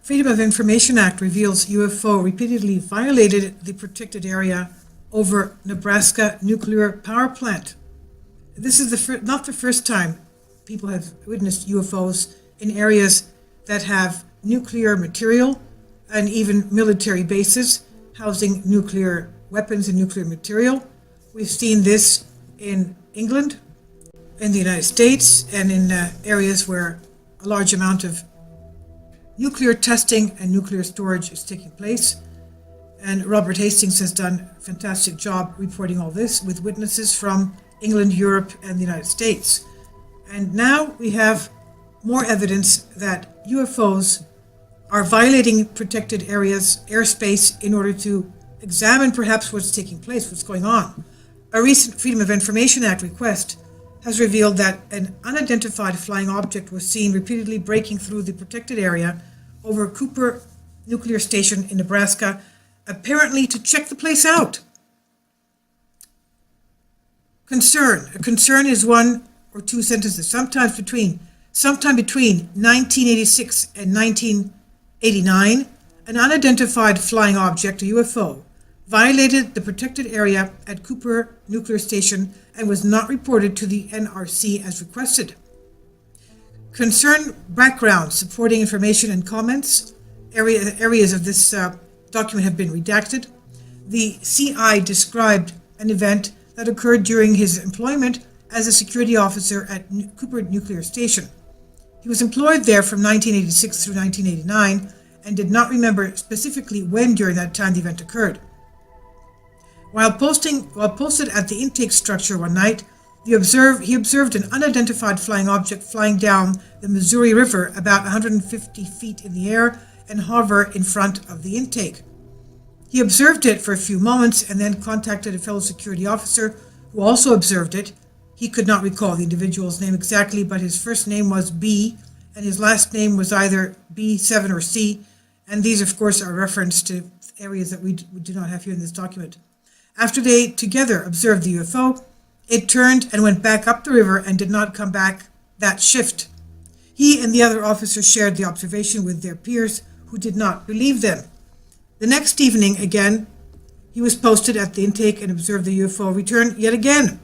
Freedom of Information Act reveals UFO repeatedly violated the protected area over Nebraska nuclear power plant. This is not the first time people have witnessed UFOs in areas that have nuclear material and even military bases housing nuclear weapons and nuclear material. We've seen this in England, in the United States, and in areas where a large amount of nuclear testing and nuclear storage is taking place. And Robert Hastings has done a fantastic job reporting all this with witnesses from England, Europe, and the United States. And now we have more evidence that UFOs are violating protected areas, airspace, in order to examine perhaps what's taking place, what's going on. A recent Freedom of Information Act request has revealed that an unidentified flying object was seen repeatedly breaking through the protected area over Cooper Nuclear Station in Nebraska, apparently to check the place out. Concern. A concern is one or two sentences, sometime between 1986 and 1989, an unidentified flying object, a UFO, violated the protected area at Cooper Nuclear Station and was not reported to the NRC as requested. Concern background, supporting information and comments. Areas of this document have been redacted. The CI described an event that occurred during his employment as a security officer at Cooper Nuclear Station. He was employed there from 1986 through 1989 and did not remember specifically when during that time the event occurred. While posted at the intake structure one night, he observed an unidentified flying object flying down the Missouri River about 150 feet in the air and hover in front of the intake. He observed it for a few moments and then contacted a fellow security officer who also observed it. He could not recall the individual's name exactly, but his first name was B, and his last name was either B7 or C, and these, of course, are reference to areas that we do not have here in this document. After they together observed the UFO, it turned and went back up the river and did not come back that shift. He and the other officers shared the observation with their peers who did not believe them. The next evening, again, he was posted at the intake and observed the UFO return yet again.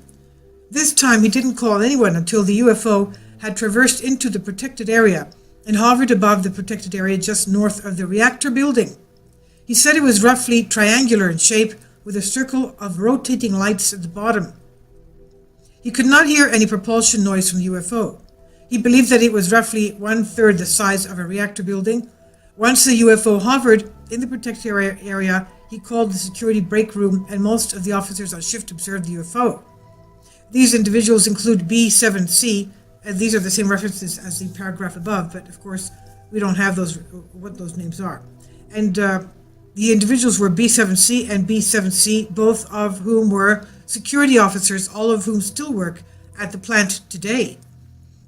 This time he didn't call anyone until the UFO had traversed into the protected area and hovered above the protected area just north of the reactor building. He said it was roughly triangular in shape with a circle of rotating lights at the bottom. He could not hear any propulsion noise from the UFO. He believed that it was roughly 1/3 the size of a reactor building. Once the UFO hovered in the protected area, he called the security break room and most of the officers on shift observed the UFO. These individuals include B7C, and these are the same references as the paragraph above, but of course we don't have what those names are. And the individuals were B7C and B7C, both of whom were security officers, all of whom still work at the plant today.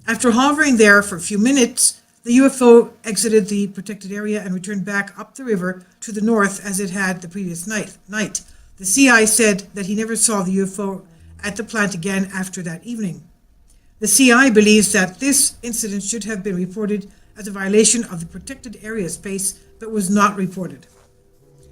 After hovering there for a few minutes, the UFO exited the protected area and returned back up the river to the north as it had the previous night. The CI said that he never saw the UFO at the plant again after that evening. The CI believes that this incident should have been reported as a violation of the protected area space, but was not reported.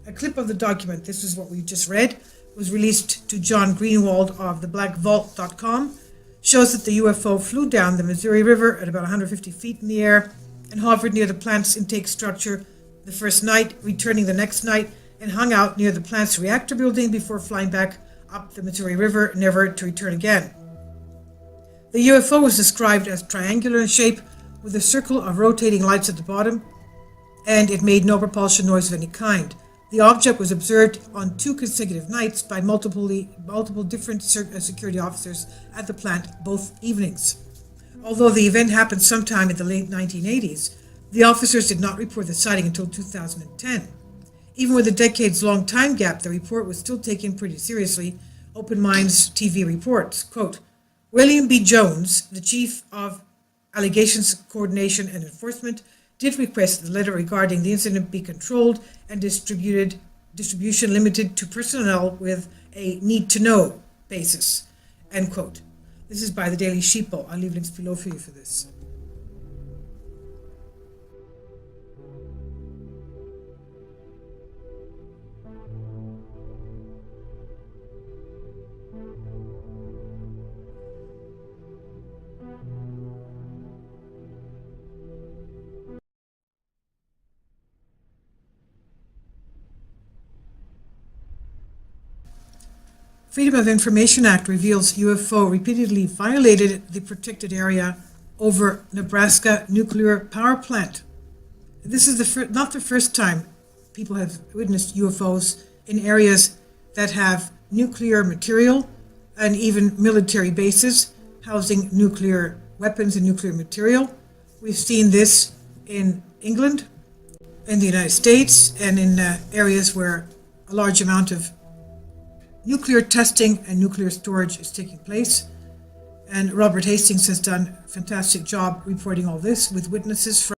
A clip of the document, this is what we just read, was released to John Greenwald of theblackvault.com, shows that the UFO flew down the Missouri River at about 150 feet in the air and hovered near the plant's intake structure the first night, returning the next night, and hung out near the plant's reactor building before flying back up the Missouri River, never to return again. The UFO was described as triangular in shape with a circle of rotating lights at the bottom, and it made no propulsion noise of any kind. The object was observed on 2 consecutive nights by multiple different security officers at the plant both evenings. Although the event happened sometime in the late 1980s, the officers did not report the sighting until 2010. Even with a decades-long time gap, the report was still taken pretty seriously. Open Minds TV reports, quote, William B. Jones, the chief of Allegations Coordination and Enforcement, did request the letter regarding the incident be controlled and distribution limited to personnel with a need-to-know basis, end quote. This is by the Daily Sheeple. I'll leave links below for you for this. Freedom of Information Act reveals UFO repeatedly violated the protected area over Nebraska nuclear power plant. This is not the first time people have witnessed UFOs in areas that have nuclear material and even military bases housing nuclear weapons and nuclear material. We've seen this in England, in the United States, and in areas where a large amount of nuclear testing and nuclear storage is taking place. And Robert Hastings has done a fantastic job reporting all this with witnesses from